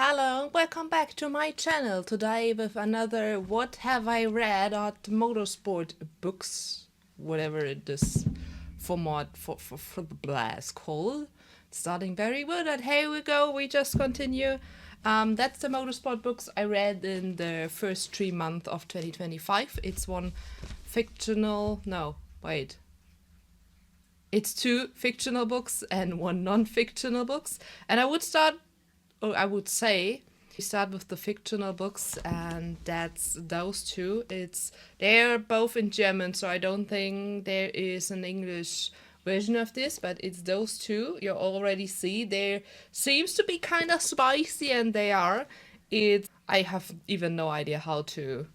Hello, welcome back to my channel today with another What Have I Read at Motorsport Books, whatever it is format for the blast called. Starting very good, and here we go, we just continue. That's the motorsport books I read in the first 3 months of 2025. It's one fictional, no, wait. It's two fictional books and one non-fictional books. And I would say we start with the fictional books, and that's those two. They're both in German, so I don't think there is an English version of this, but it's those two. You already see there seems to be kind of spicy, and they are. I have even no idea how to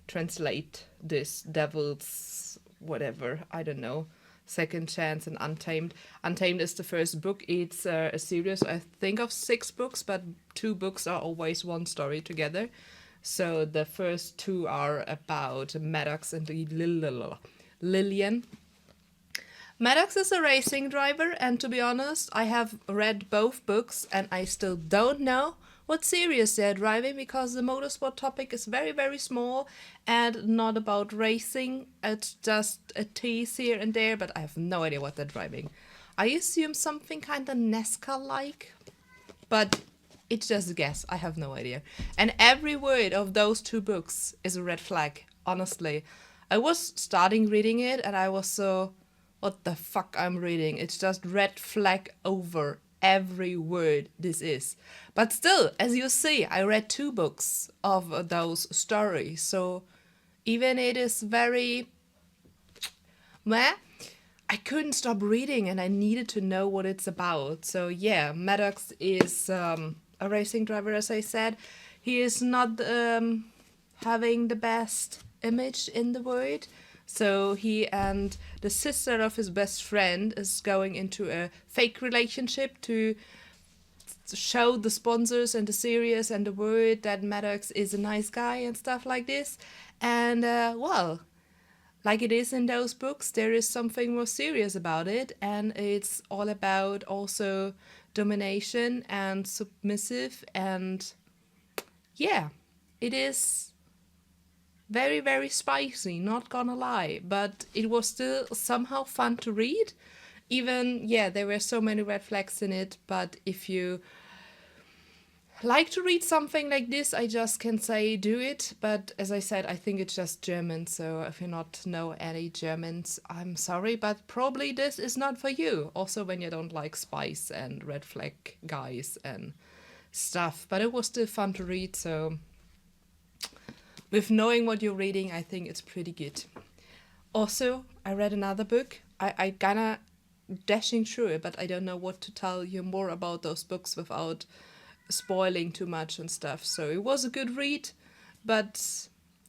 translate this devil's whatever, I don't know. Second Chance and Untamed. Untamed is the first book. It's a series, I think, of 6 books, but 2 books are always one story together. So the first 2 are about Maddox and Lillian. Maddox is a racing driver, and to be honest, I have read both books and I still don't know what series they're driving, because the motorsport topic is very, very small and not about racing. It's just a tease here and there, but I have no idea what they're driving. I assume something kind of NASCAR-like, but it's just a guess. I have no idea. And every word of those 2 books is a red flag, honestly. I was starting reading it and I was so, what the fuck I'm reading? It's just red flag over every word this is. But still, as you see, I read 2 books of those stories, so even it is very meh, I couldn't stop reading and I needed to know what it's about. So yeah, Maddox is a racing driver, as I said. He is not having the best image in the world. So he and the sister of his best friend is going into a fake relationship to show the sponsors and the series and the world that Maddox is a nice guy and stuff like this. And well, like it is in those books, there is something more serious about it, and it's all about also domination and submissive, and yeah, it is very, very spicy, not gonna lie, but it was still somehow fun to read. Even, yeah, there were so many red flags in it, but if you like to read something like this, I just can say do it. But as I said, I think it's just German, so if you not know any Germans, I'm sorry, but probably this is not for you. Also when you don't like spice and red flag guys and stuff. But it was still fun to read, so with knowing what you're reading, I think it's pretty good. Also, I read another book. I kinda dashing through it, but I don't know what to tell you more about those books without spoiling too much and stuff. So it was a good read, but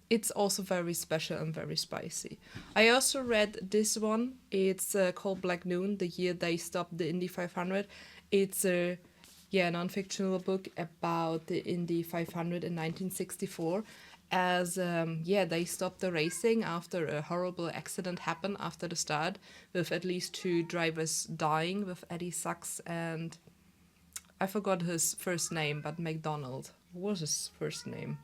it's also very special and very spicy. I also read this one. It's called Black Noon, the year they stopped the Indy 500. It's a non-fictional book about the Indy 500 in 1964. As they stopped the racing after a horrible accident happened after the start, with at least 2 drivers dying, with Eddie Sachs and I forgot his first name, but McDonald. What was his first name?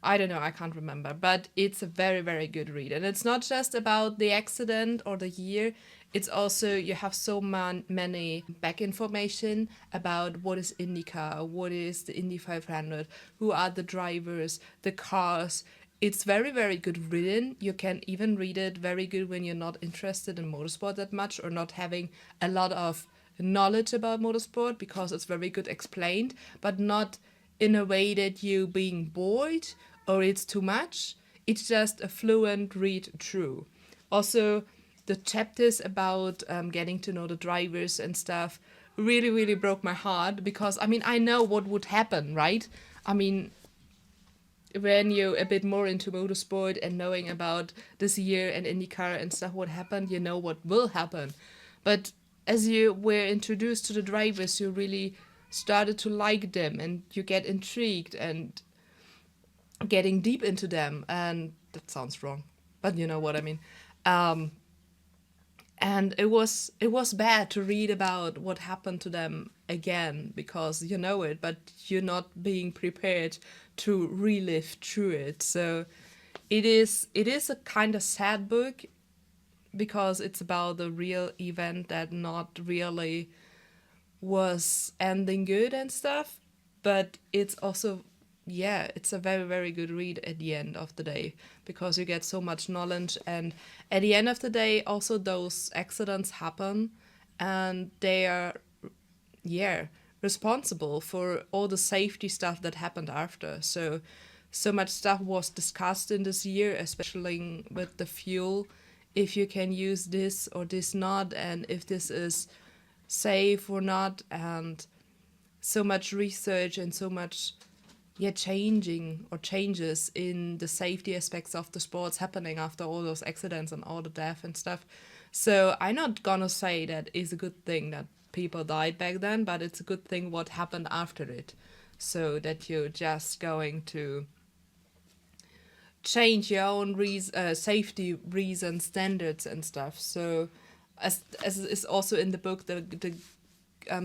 I don't know, I can't remember, but it's a very, very good read. And it's not just about the accident or the year, it's also, you have so many back information about what is IndyCar, what is the Indy 500, who are the drivers, the cars. It's very, very good written. You can even read it very good when you're not interested in motorsport that much or not having a lot of knowledge about motorsport, because it's very good explained, but not in a way that you being bored or it's too much. It's just a fluent read through. Also, the chapters about getting to know the drivers and stuff really, really broke my heart, because I mean, I know what would happen, right? I mean, when you're a bit more into motorsport and knowing about this year and IndyCar and stuff, what happened, you know what will happen. But as you were introduced to the drivers, you really started to like them and you get intrigued and getting deep into them. And that sounds wrong, but you know what I mean. And it was bad to read about what happened to them again because you know it, but you're not being prepared to relive through it. So it is a kind of sad book because it's about the real event that not really was ending good and stuff, but it's also, yeah, it's a very, very good read at the end of the day because you get so much knowledge. And at the end of the day, also those accidents happen and they are, yeah, responsible for all the safety stuff that happened after. So much stuff was discussed in this year, especially with the fuel, if you can use this or this not, and if this is safe or not, and so much research and so much, yeah, changing or changes in the safety aspects of the sports happening after all those accidents and all the death and stuff. So I'm not gonna say that is a good thing that people died back then, but it's a good thing what happened after it, so that you're just going to change your own safety reason standards and stuff. So as is also in the book, the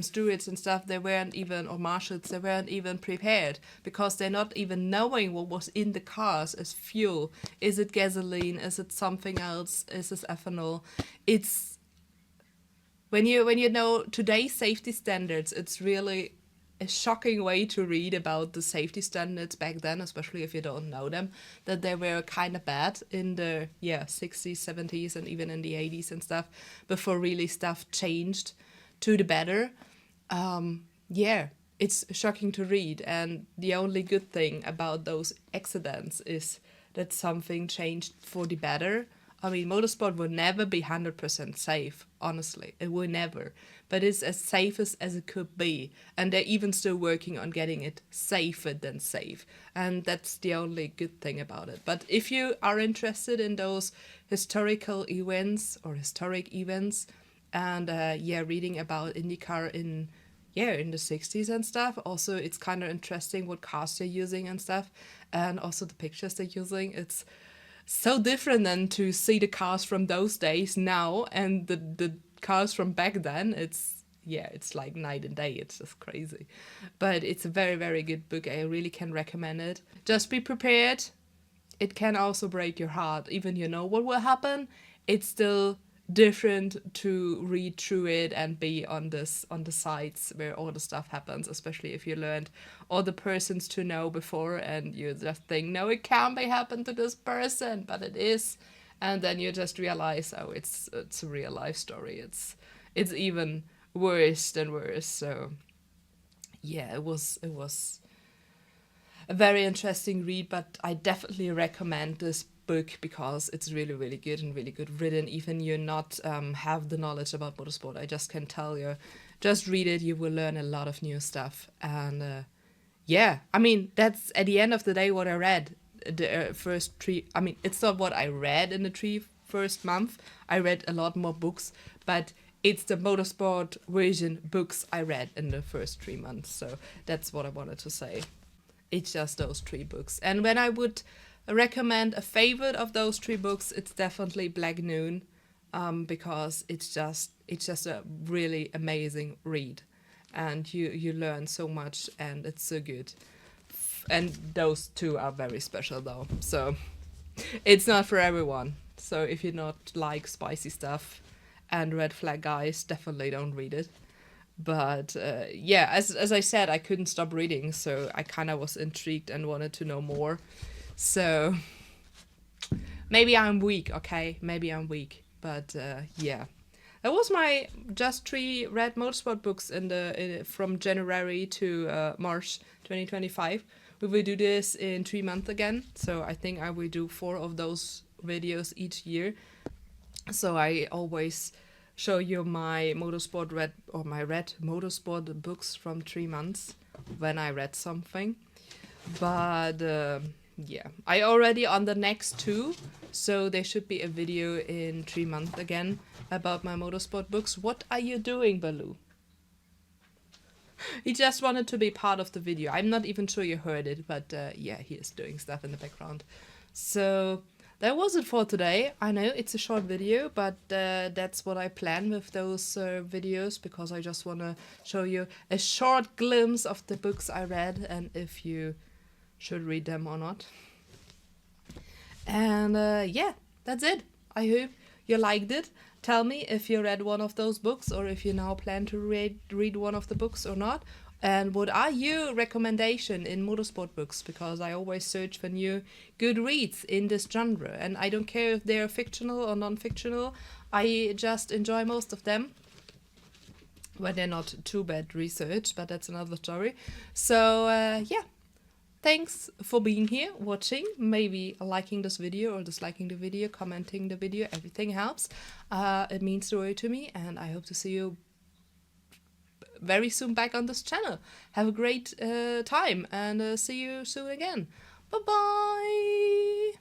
stewards and stuff, they weren't even, or marshals, they weren't even prepared because they're not even knowing what was in the cars as fuel. Is it gasoline? Is it something else? Is it ethanol? It's when you know today's safety standards, it's really a shocking way to read about the safety standards back then, especially if you don't know them, that they were kind of bad in the 60s, 70s, and even in the 80s and stuff, before really stuff changed to the better. It's shocking to read, and the only good thing about those accidents is that something changed for the better. I mean, motorsport will never be 100% safe, honestly. It will never. But it's as safe as it could be. And they're even still working on getting it safer than safe. And that's the only good thing about it. But if you are interested in those historical events or historic events, and reading about IndyCar in the 60s and stuff, also it's kind of interesting what cars they're using and stuff, and also the pictures they're using. It's so different than to see the cars from those days now and the cars from back then. It's like night and day. It's just crazy. But it's a very, very good book. I really can recommend it. Just be prepared. It can also break your heart. Even you know what will happen, it's still different to read through it and be on the sites where all the stuff happens, especially if you learned all the persons to know before and you just think, no, it can't be happened to this person, but it is. And then you just realize, oh, it's a real life story. It's even worse than worse. So yeah, it was a very interesting read, but I definitely recommend this book because it's really, really good and really good written. Even you not have the knowledge about motorsport, I just can tell you, just read it, you will learn a lot of new stuff. And I mean, that's at the end of the day what I read the first three. I mean, it's not what I read in the first month. I read a lot more books, but it's the motorsport version books I read in the first 3 months. So that's what I wanted to say. It's just those 3 books. And when I would recommend a favorite of those 3 books, it's definitely Black Noon, because it's just a really amazing read, and you learn so much, and it's so good. And those 2 are very special though, so it's not for everyone. So if you not like spicy stuff and red flag guys, definitely don't read it. But as I said, I couldn't stop reading, so I kind of was intrigued and wanted to know more. So maybe I'm weak, okay? Maybe I'm weak, but that was my just 3 read motorsport books from January to March 2025. We will do this in 3 months again, so I think I will do 4 of those videos each year. So I always show you my read motorsport books from 3 months when I read something. But I already on the next 2, so there should be a video in 3 months again about my motorsport books. What are you doing, Baloo? He just wanted to be part of the video. I'm not even sure you heard it, but he is doing stuff in the background. So that was it for today. I know it's a short video, but that's what I plan with those videos, because I just want to show you a short glimpse of the books I read and if you should read them or not. And yeah, that's it. I hope you liked it. Tell me if you read one of those books, or if you now plan to read one of the books or not. And what are your recommendations in motorsport books? Because I always search for new good reads in this genre. And I don't care if they're fictional or non-fictional. I just enjoy most of them. Well, they're not too bad research, but that's another story. So, yeah. Thanks for being here, watching, maybe liking this video or disliking the video, commenting the video. Everything helps. It means the world to me, and I hope to see you very soon back on this channel. Have a great time, and see you soon again. Bye bye.